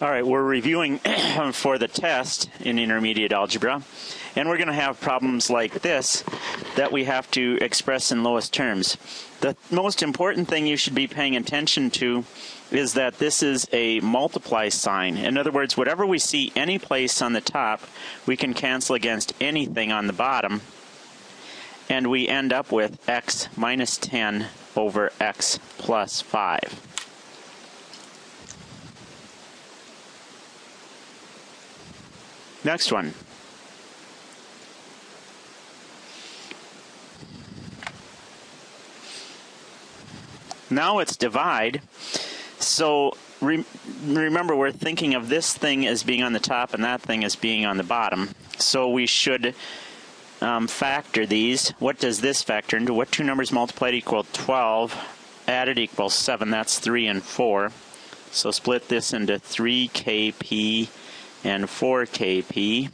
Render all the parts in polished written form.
All right, we're reviewing for the test in intermediate algebra, and we're going to have problems like this that we have to express in lowest terms. The most important thing you should be paying attention to is that this is a multiply sign. In other words, whatever we see any place on the top, we can cancel against anything on the bottom, and we end up with x minus 10 over x plus 5. Next one. Now it's divide. So remember, we're thinking of this thing as being on the top and that thing as being on the bottom. So we should factor these. What does this factor into? What two numbers multiplied equal 12, added equals 7. That's 3 and 4. So split this into 3kp and 4kp,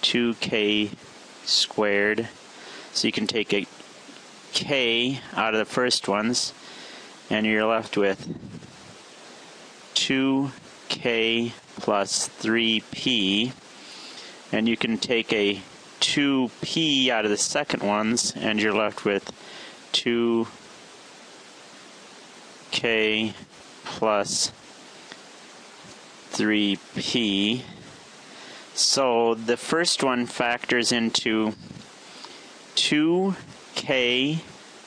2k squared. So you can take a k out of the first ones, and you're left with 2k plus 3p. And you can take a 2p out of the second ones, and you're left with 2k plus 3p. So the first one factors into 2k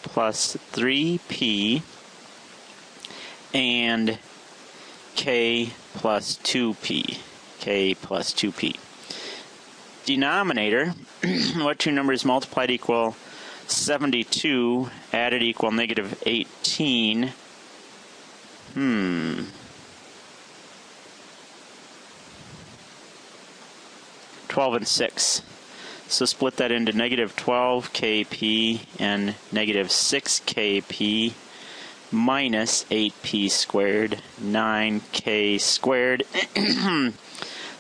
plus 3p and k plus 2p. K plus 2p. Denominator, what two numbers multiplied equal 72, added equal negative 18. 12 and 6. So split that into negative 12kp and negative 6kp minus 8p squared, 9k squared.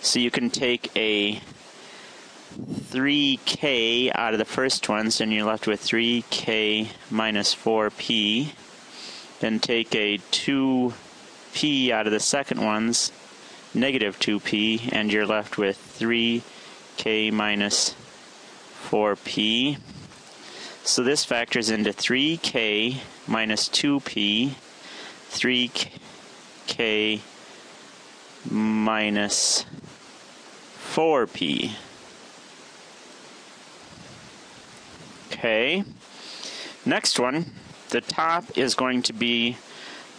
So you can take a 3k out of the first ones, and you're left with 3k minus 4p. Then take a 2p out of the second ones, negative 2p, and you're left with 3k minus 4p. So this factors into 3k minus 2p, 3k minus 4p. Okay, next one, the top is going to be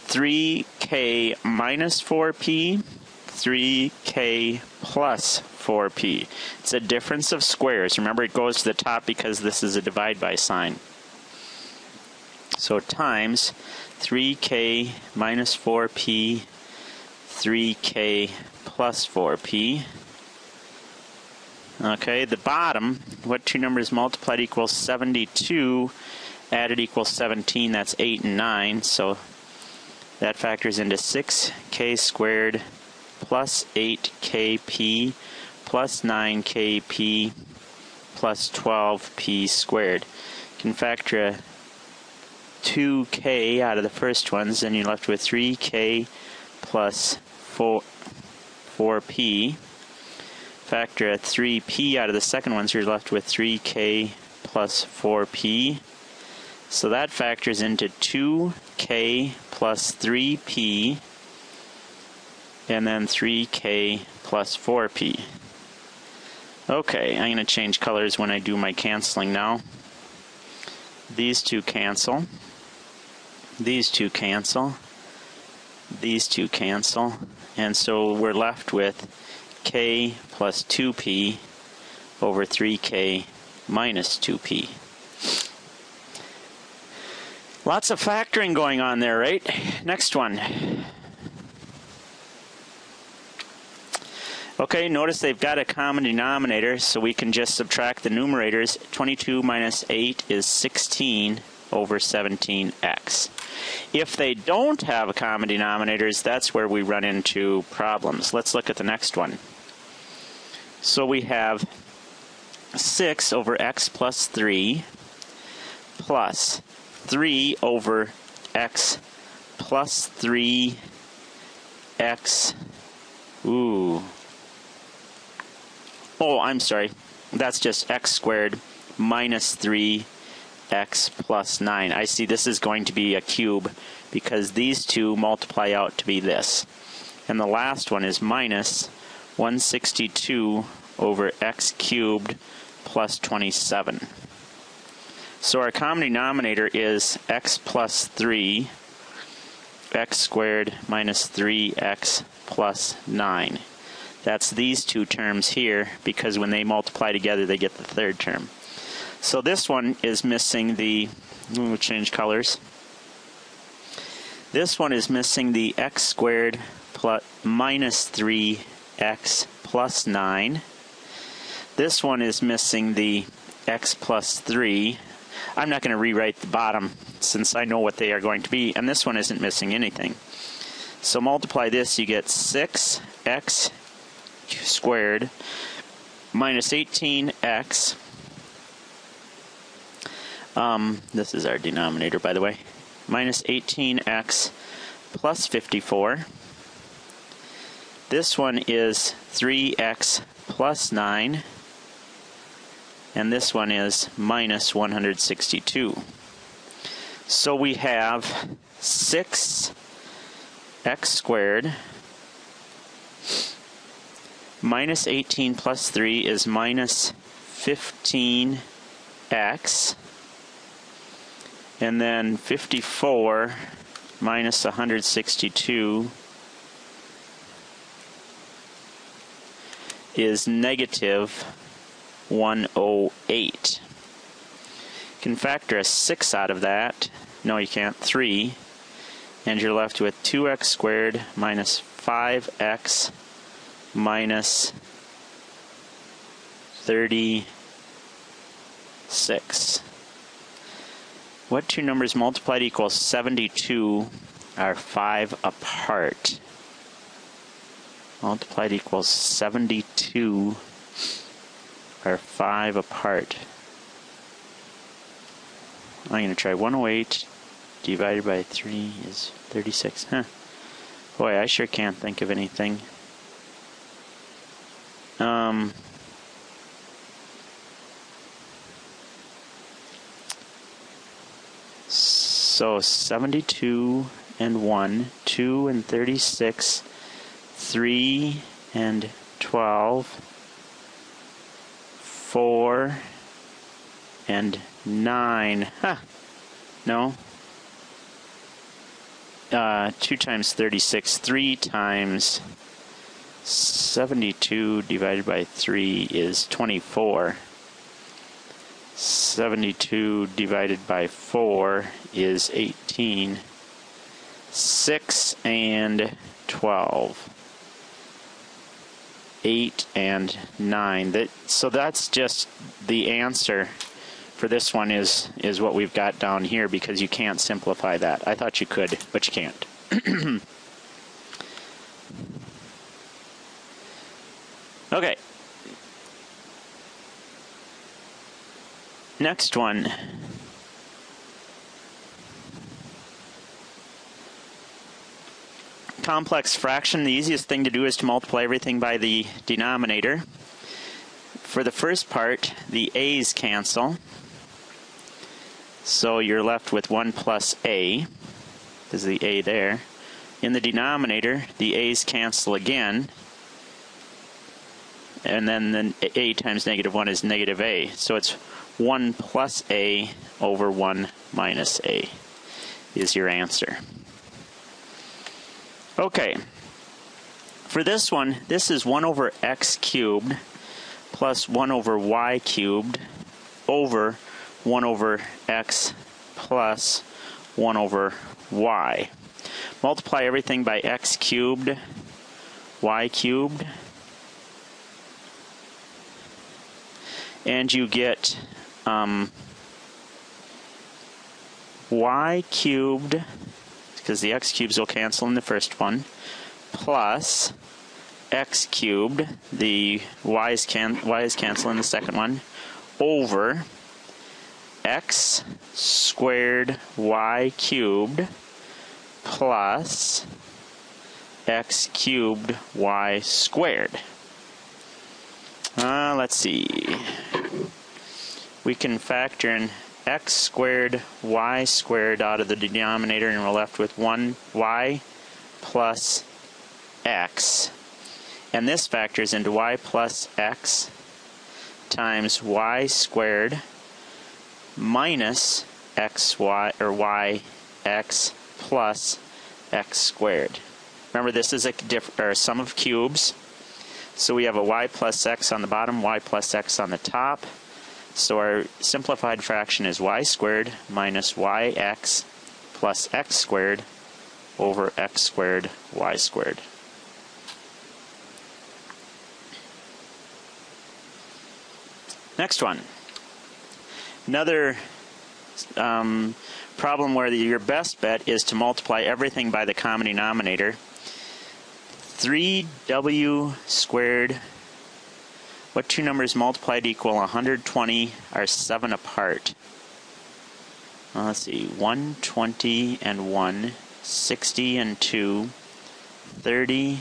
3k minus 4p, 3k plus 4p. It's a difference of squares. Remember, it goes to the top because this is a divide by sign. So times 3k minus 4p, 3k plus 4p. Okay, the bottom, what two numbers multiplied equals 72, added equals 17, that's 8 and 9, so that factors into 6k squared plus 8kp plus 9kp plus 12p squared. You can factor a 2k out of the first ones, and you're left with 3k plus 4p. Factor a 3p out of the second ones, you're left with 3k plus 4p. So that factors into 2k plus 3p, and then 3k plus 4p. Okay, I'm going to change colors when I do my canceling now. These two cancel. These two cancel. These two cancel. And so we're left with k plus 2p over 3k minus 2p. Lots of factoring going on there, right? Next one. Okay, notice they've got a common denominator, so we can just subtract the numerators. 22 minus 8 is 16 over 17x. If they don't have common denominators, that's where we run into problems. Let's look at the next one. So we have 6 over x plus 3 plus 3 over x plus 3 x Ooh. Oh, I'm sorry. That's just x squared minus 3x plus 9. I see this is going to be a cube because these two multiply out to be this. And the last one is minus 162 over x cubed plus 27. So our common denominator is x plus 3, x squared minus 3x plus 9. That's these two terms here, because when they multiply together, they get the third term. So this one is missing the, we'll change colors. This one is missing the x squared plus minus 3x plus 9. This one is missing the x plus 3. I'm not going to rewrite the bottom since I know what they are going to be, and this one isn't missing anything. So multiply this, you get 6x squared minus 18x. This is our denominator, by the way. Minus 18x plus 54. This one is 3x plus 9. And this one is minus 162. So we have 6x squared minus 18 plus 3 is minus 15x. And then 54 minus 162 is negative 108. You can factor a 6 out of that. No, you can't. 3. And you're left with 2x squared minus 5x minus 36. What two numbers multiplied equals 72 are 5 apart? Multiplied equals 72 are 5 apart. I'm going to try 108 divided by 3 is 36. Huh. Boy, I sure can't think of anything. So 72 and 1, 2 and 36, 3 and 12, 4 and 9. Huh. No. 2 times 36, 3 times 72 divided by 3 is 24. 72 divided by 4 is 18. 6 and 12. 8 and 9. So that's just the answer for this one is what we've got down here, because you can't simplify that. I thought you could, but you can't. Okay. Next one. Complex fraction. The easiest thing to do is to multiply everything by the denominator. For the first part, the a's cancel. So you're left with 1 plus a. There's the a there. In the denominator, the a's cancel again. And then the a times negative 1 is negative a. So it's 1 plus a over 1 minus a is your answer. Okay. For this one, this is 1 over x cubed plus 1 over y cubed over 1 over x plus 1 over y. Multiply everything by x cubed, y cubed, and you get y cubed, because the x cubes will cancel in the first one, plus x cubed, the y is cancel in the second one, over x squared y cubed plus x cubed y squared. Let's see. We can factor in x squared y squared out of the denominator, and we're left with 1y plus x. And this factors into y plus x times y squared minus xy, or y x plus x squared. Remember, this is a sum of cubes. So we have a y plus x on the bottom, y plus x on the top. So our simplified fraction is y squared minus yx plus x squared over x squared y squared. Next one. Another problem where your best bet is to multiply everything by the common denominator. 3w squared, what two numbers multiplied equal 120 are 7 apart? Let's see, 120 and 1, 60 and 2, 30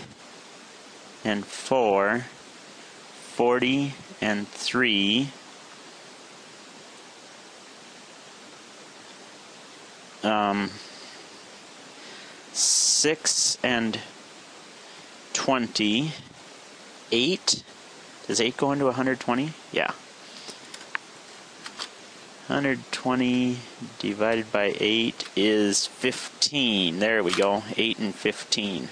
and 4, 40 and 3, 6 and 20, 8. Does 8 go into 120? Yeah. 120 divided by 8 is 15. There we go, 8 and 15.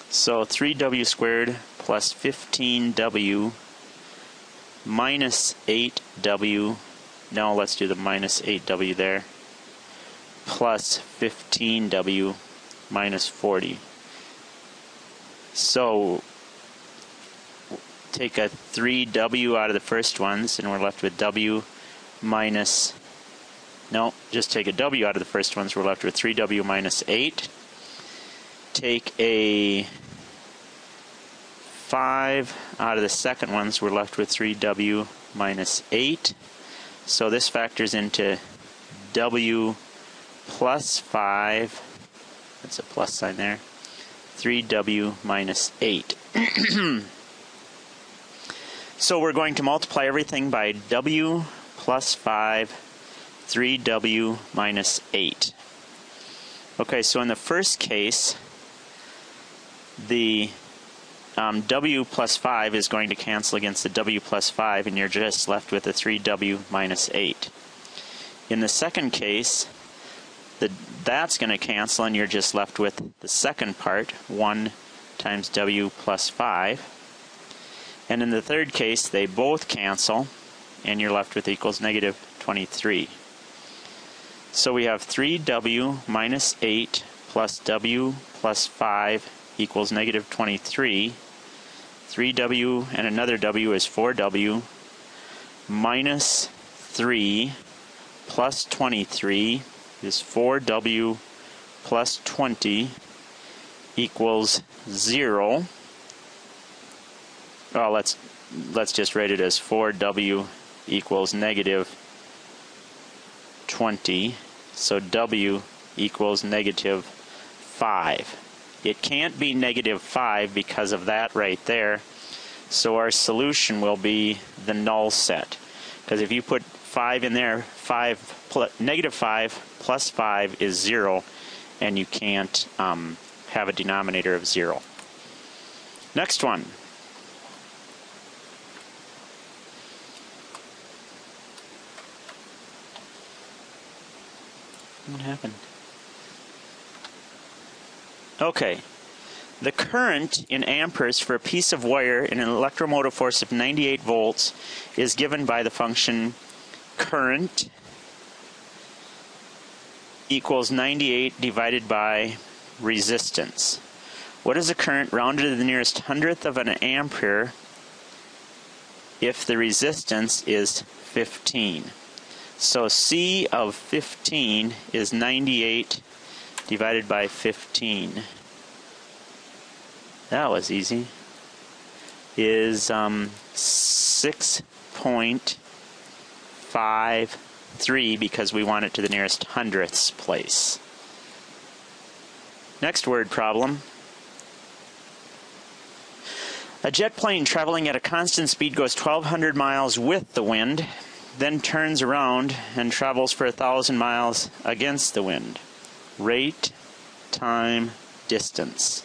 So 3w squared plus 15w minus 8w, no, let's do the minus 8w there, plus 15w minus 40. So take a 3w out of the first ones, and we're left with w minus, no, just take a w out of the first ones, we're left with 3w minus 8. Take a 5 out of the second ones, we're left with 3w minus 8. So this factors into w plus 5, that's a plus sign there, 3w minus 8. So we're going to multiply everything by w plus 5, 3w minus 8. Okay, so in the first case, the w plus 5 is going to cancel against the w plus 5, and you're just left with a 3w minus 8. In the second case, that's going to cancel, and you're just left with the second part, 1 times w plus 5. And in the third case, they both cancel, and you're left with equals negative 23. So we have 3w minus 8 plus w plus 5 equals negative 23. 3w and another w is 4w minus 3 plus 23 is 4w plus 20 equals 0. Oh, let's just write it as 4w equals negative 20. So w equals negative 5. It can't be negative 5 because of that right there. So our solution will be the null set. Because if you put 5 in there, negative 5 plus 5 is 0, and you can't have a denominator of 0. Next one. What happened? Okay. The current in amperes for a piece of wire in an electromotive force of 98 volts is given by the function current equals 98 divided by resistance. What is the current rounded to the nearest hundredth of an ampere if the resistance is 15? So C of 15 is 98 divided by 15. That was easy. Is 6.53 because we want it to the nearest hundredths place. Next word problem. A jet plane traveling at a constant speed goes 1,200 miles with the wind, then turns around and travels for 1,000 miles against the wind. Rate, time, distance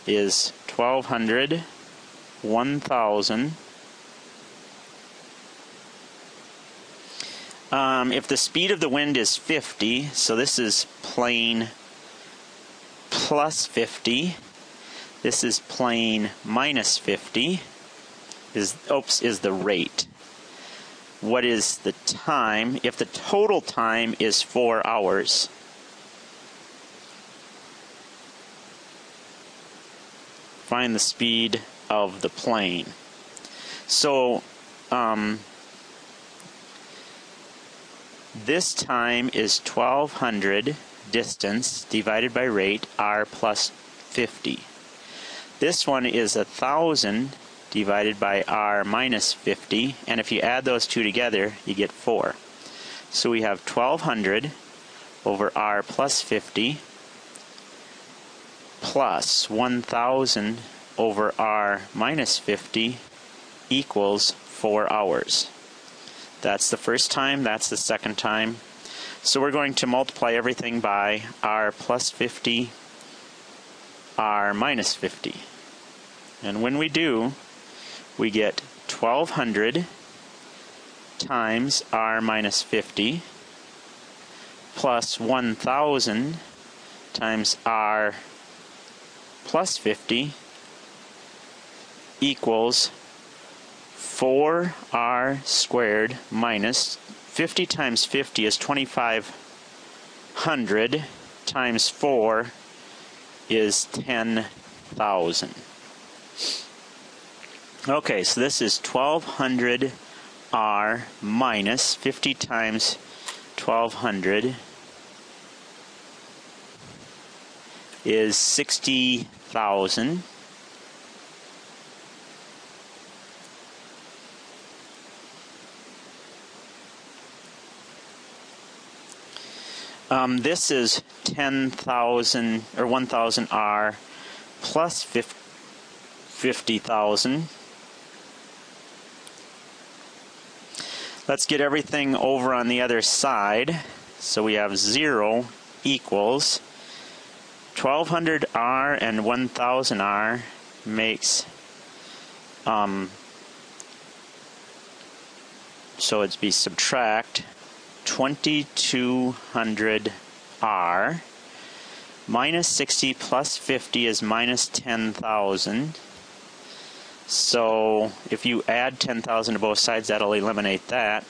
is 1,200, 1,000. If the speed of the wind is 50, so this is plane plus 50. This is plane minus 50. Is the rate. What is the time? If the total time is 4 hours. Find the speed of the plane. So, this time is 1,200 distance divided by rate, r plus 50. This one is 1,000 divided by r minus 50, and if you add those two together, you get 4. So we have 1,200 over r plus 50 plus 1,000 over r minus 50 equals 4 hours. That's the first time, that's the second time. So we're going to multiply everything by r plus 50, r minus 50. And when we do, we get 1,200 times r minus 50 plus 1,000 times r plus 50 equals 4r squared minus 50 times 50 is 2,500 times 4 is 10,000. Okay, so this is 1,200 r minus 50 times 1,200 is 60,000. This is 10,000 or 1,000 r plus 50,000. Let's get everything over on the other side. So we have 0 equals 1,200 r and 1,000 r makes so it'd be subtract 2,200 r minus 60 plus 50 is minus 10,000. So if you add 10,000 to both sides, that'll eliminate that.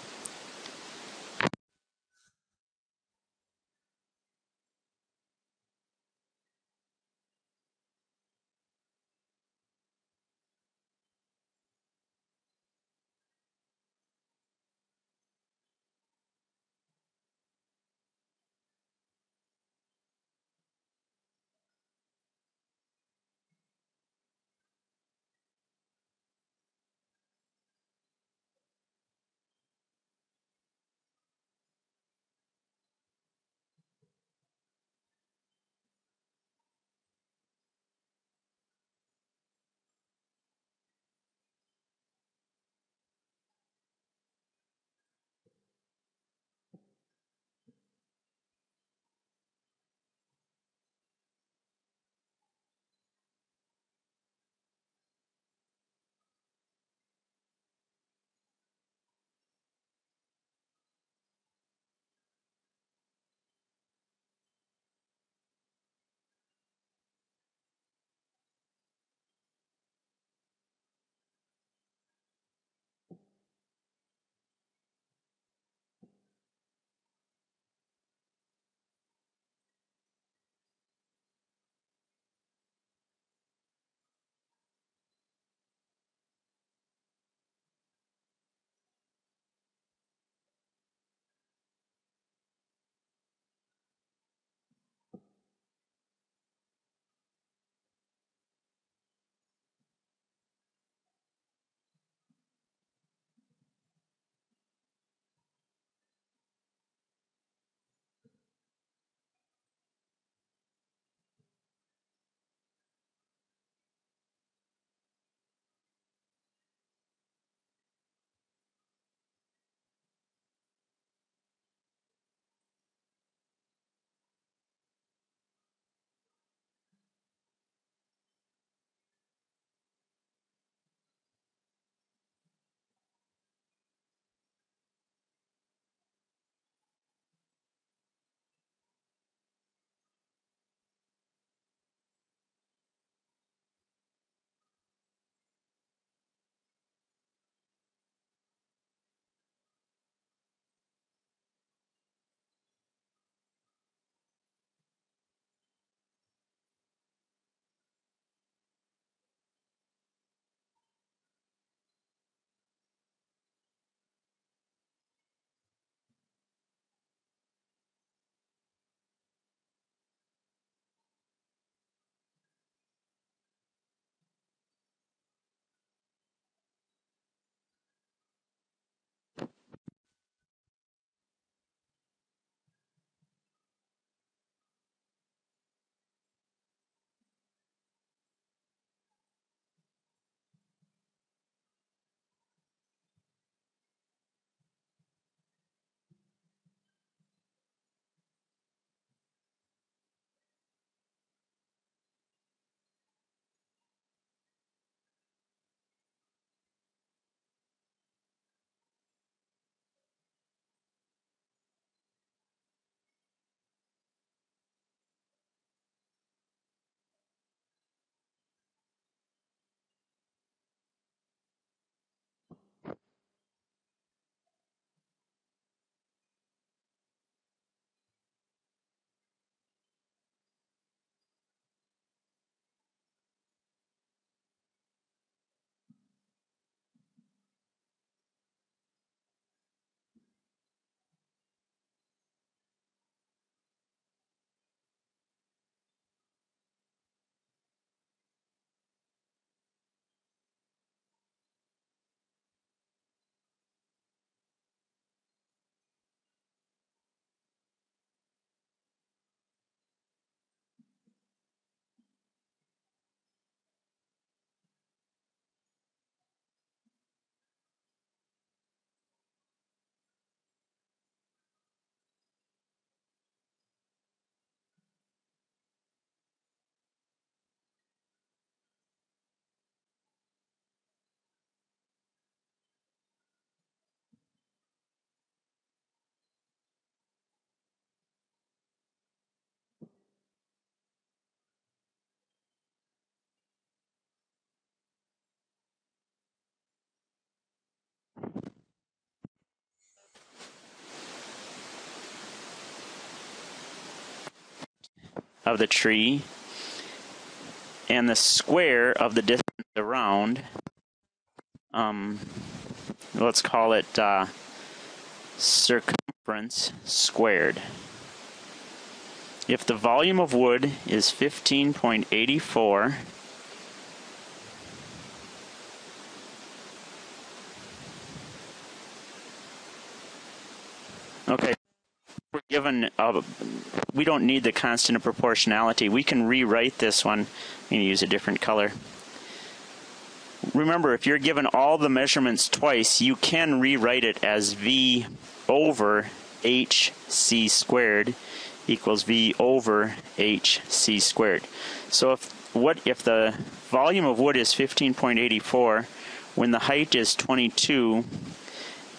of the tree and the square of the distance around. Let's call it circumference squared. If the volume of wood is 15.84, okay, we're given, we don't need the constant of proportionality. We can rewrite this one. I'm going to use a different color. Remember, if you're given all the measurements twice, you can rewrite it as V over HC squared equals V over HC squared. So if the volume of wood is 15.84, when the height is 22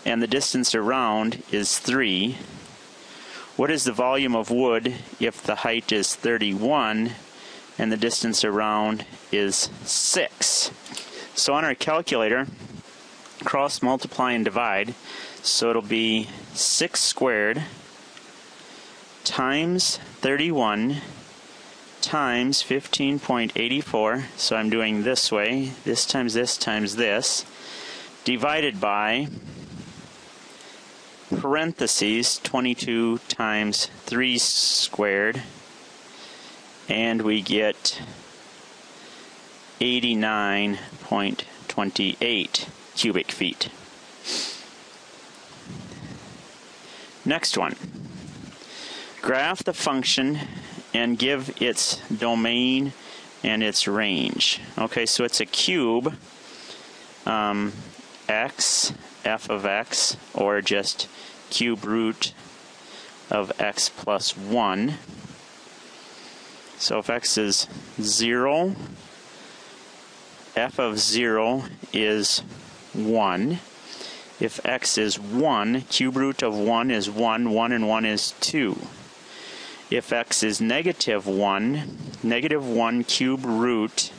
and the distance around is 3, what is the volume of wood if the height is 31 and the distance around is 6? So on our calculator, cross multiply and divide. So it'll be 6 squared times 31 times 15.84. So I'm doing this way, this times this times this, divided by parentheses 22 times 3 squared, and we get 89.28 cubic feet. Next one. Graph the function and give its domain and its range. Okay, so it's a cube, x, f of x, or just cube root of x plus 1. So if x is 0, f of 0 is 1. If x is 1, cube root of 1 is 1, 1 and 1 is 2. If x is negative 1, negative 1 cube root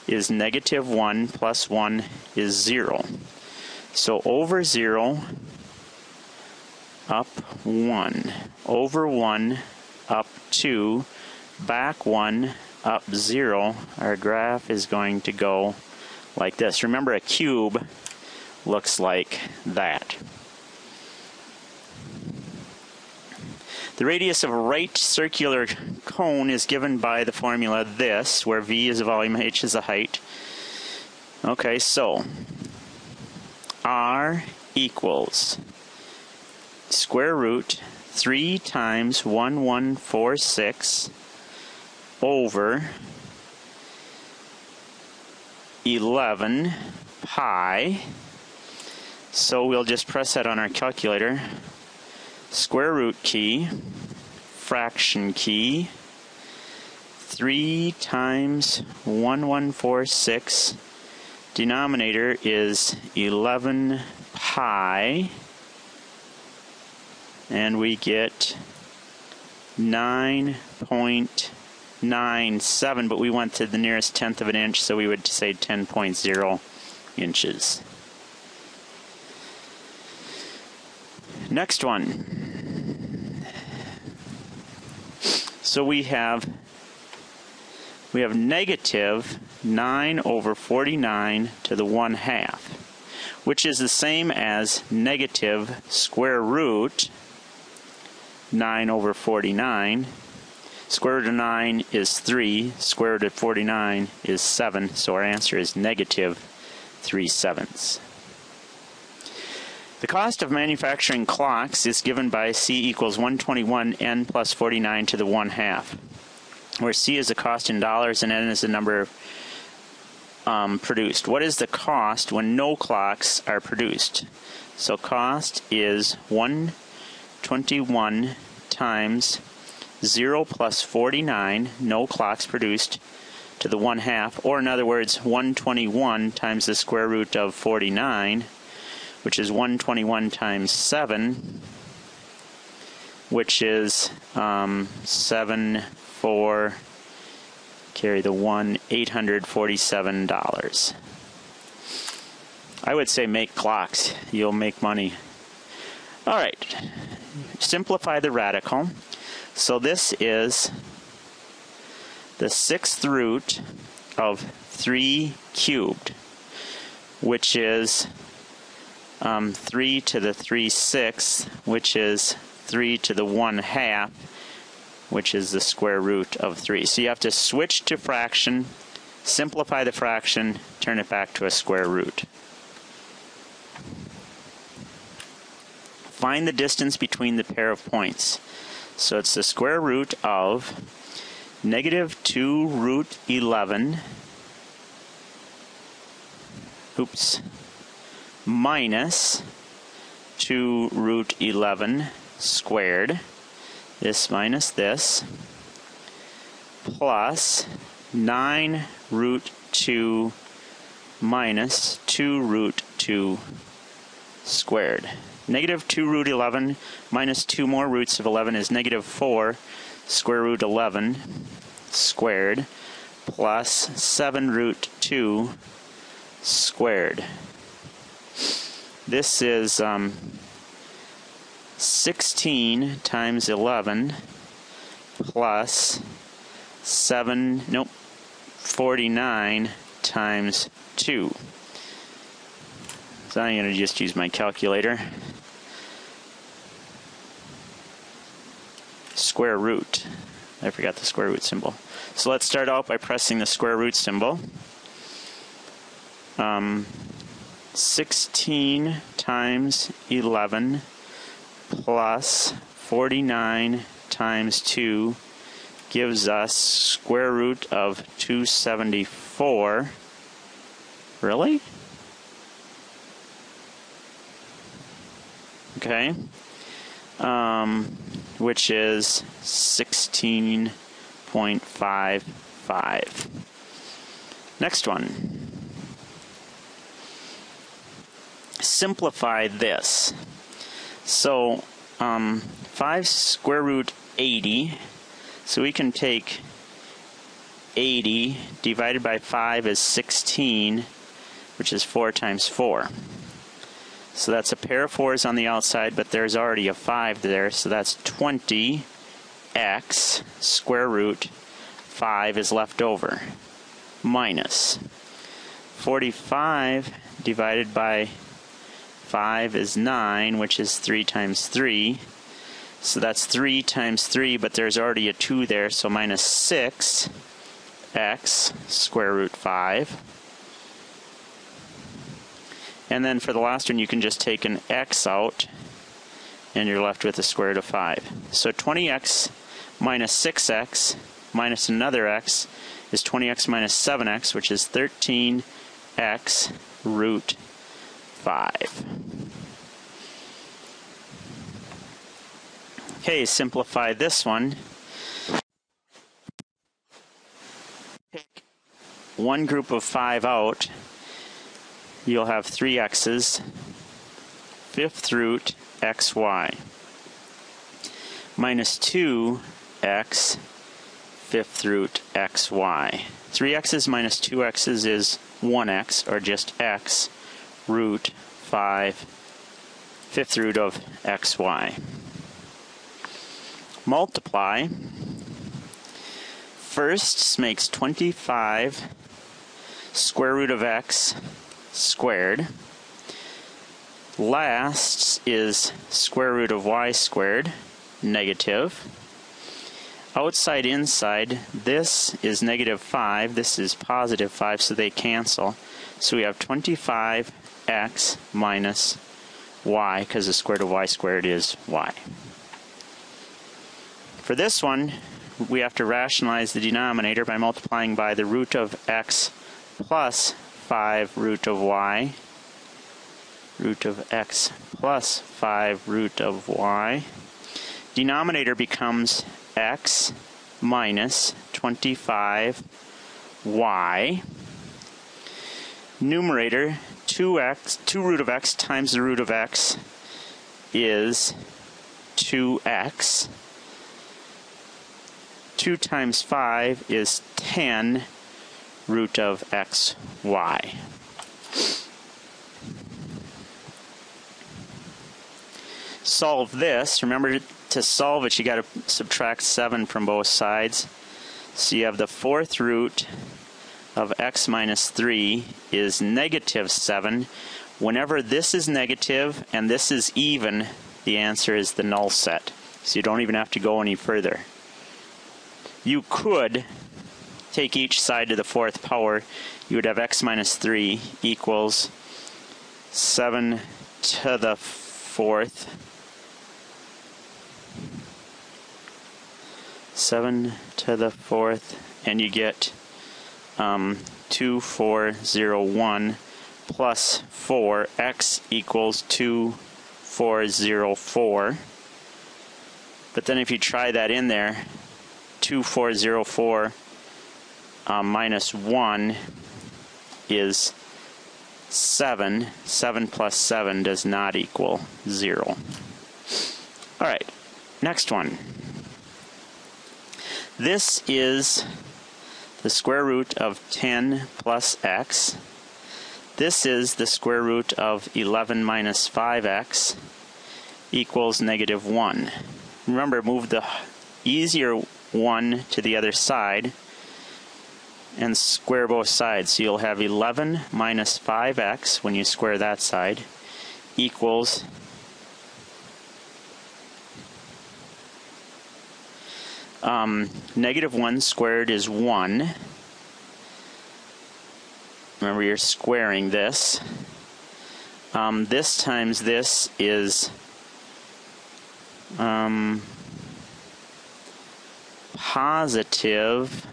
is negative 1 plus 1 is 0. So over 0, up 1. Over 1, up 2. Back 1, up 0. Our graph is going to go like this. Remember, a cube looks like that. The radius of a right circular cone is given by the formula this, where V is the volume, H is the height. Okay, so R equals square root 3 times 1146 over 11 pi. So we'll just press that on our calculator. Square root key, fraction key, 3 times 1146, denominator is 11 pi, and we get 9.97, but we went to the nearest tenth of an inch, so we would say 10.0 inches. Next one. So we have negative 9 over 49 to the 1/2, which is the same as negative square root 9 over 49. Square root of 9 is 3, square root of 49 is 7, so our answer is negative 3/7. The cost of manufacturing clocks is given by C equals 121 n plus 49 to the 1/2, where C is the cost in dollars and n is the number produced. What is the cost when no clocks are produced? So cost is 121 times 0 plus 49, no clocks produced, to the 1/2, or in other words, 121 times the square root of 49, which is 121 times 7, which is 7, 4, carry the 1, $847. I would say make clocks. You'll make money. All right. Simplify the radical. So this is the sixth root of 3 cubed, which is 3 to the 3/6, which is 3 to the 1/2, which is the square root of 3. So you have to switch to fraction, simplify the fraction, turn it back to a square root. Find the distance between the pair of points. So it's the square root of -2 root 11, minus 2 root 11 squared, this minus this, plus 9 root 2 minus 2 root 2 squared. -2 root 11 minus 2 more roots of 11 is -4 square root 11 squared, plus 7 root 2 squared. This is 16 times 11 plus 49 times 2. So I'm going to just use my calculator. Square root. I forgot the square root symbol. So let's start out by pressing the square root symbol. 16 times 11 plus 49 times 2 gives us square root of 274. Really? Okay. Which is 16.55. Next one. Simplify this. So 5 square root 80. So we can take 80 divided by 5 is 16, which is 4 times 4. So that's a pair of 4's on the outside, but there's already a 5 there, so that's 20x square root 5 is left over, minus 45 divided by 5 is 9, which is 3 times 3. So that's 3 times 3, but there's already a 2 there, so minus 6x square root 5. And then for the last one, you can just take an x out, and you're left with the square root of 5. So 20x minus 6x minus another x is 20x minus 7x, which is 13x root 5. Okay, simplify this one. Take one group of 5 out. You'll have 3 x's, fifth root xy, minus 2x, fifth root xy. 3 x's minus 2 x's is 1x, or just x, root 5, fifth root of xy. Multiply. First makes 25 square root of x squared. Last is square root of y squared, negative. Outside, inside, this is -5, this is +5, so they cancel. So we have 25x minus y, because the square root of y squared is y. For this one, we have to rationalize the denominator by multiplying by the root of x plus 5 root of y, root of x plus 5 root of y. Denominator becomes x minus 25y. Numerator, 2 root of x times the root of x is 2x. 2 times 5 is 10 root of xy. Solve this. Remember, to solve it, you got to subtract 7 from both sides. So you have the fourth root of x minus 3 is negative 7. Whenever this is negative and this is even, the answer is the null set. So you don't even have to go any further. You could take each side to the fourth power. You would have x minus 3 equals 7 to the fourth. 7 to the fourth, and you get 2401 plus 4, x equals 2404. But then if you try that in there, 2404 minus 1 is 7. 7 plus 7 does not equal 0. All right, next one. This is the square root of 10 plus x. This is the square root of 11 minus 5x equals negative 1. Remember, move the easier 1 to the other side and square both sides. So you'll have 11 minus 5x when you square that side equals negative 1 squared is 1. Remember, you're squaring this. This times this is positive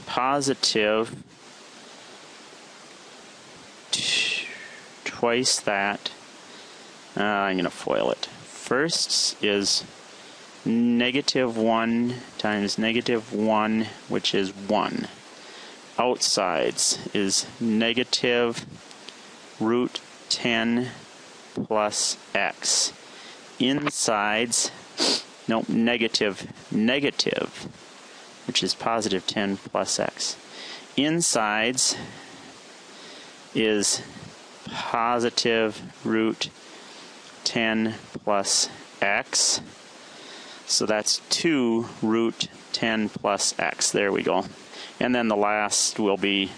positive twice that. I'm going to FOIL it. First is negative 1 times negative 1, which is 1. Outsides is negative root 10 plus x. Insides, negative, which is positive 10 plus x. Insides is positive root 10 plus x. So that's 2 root 10 plus x. There we go. And then the last will be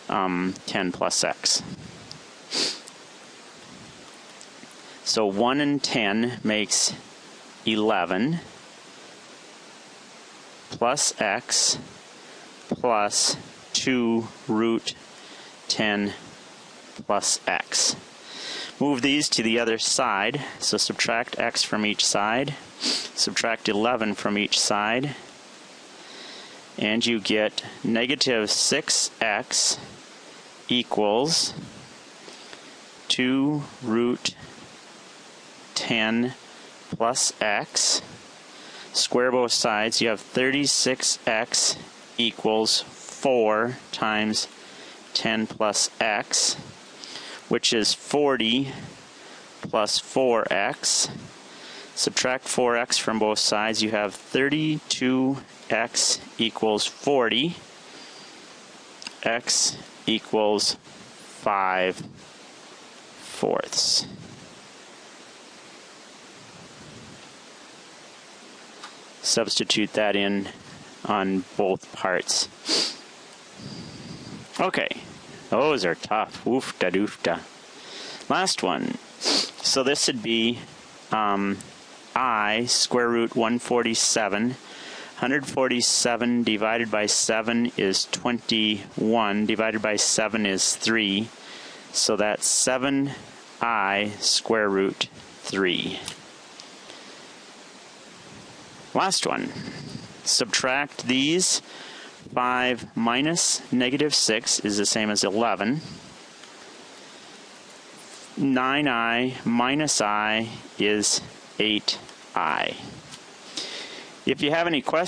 10 plus x. So 1 and 10 makes 11 plus x plus 2 root 10 plus x. Move these to the other side, so subtract x from each side, subtract 11 from each side, and you get negative 6x equals 2 root 10 plus x. Square both sides, you have 36x equals 4 times 10 plus x, which is 40 plus 4x. Subtract 4x from both sides, you have 32x equals 40. X equals 5/4. Substitute that in on both parts. Okay. Those are tough. Oofta doofta. Last one. So this would be I square root 147. 147 divided by 7 is 21. Divided by 7 is 3. So that's 7I square root 3. Last one. Subtract these. 5 minus negative 6 is the same as 11. 9i minus I is 8i. If you have any questions,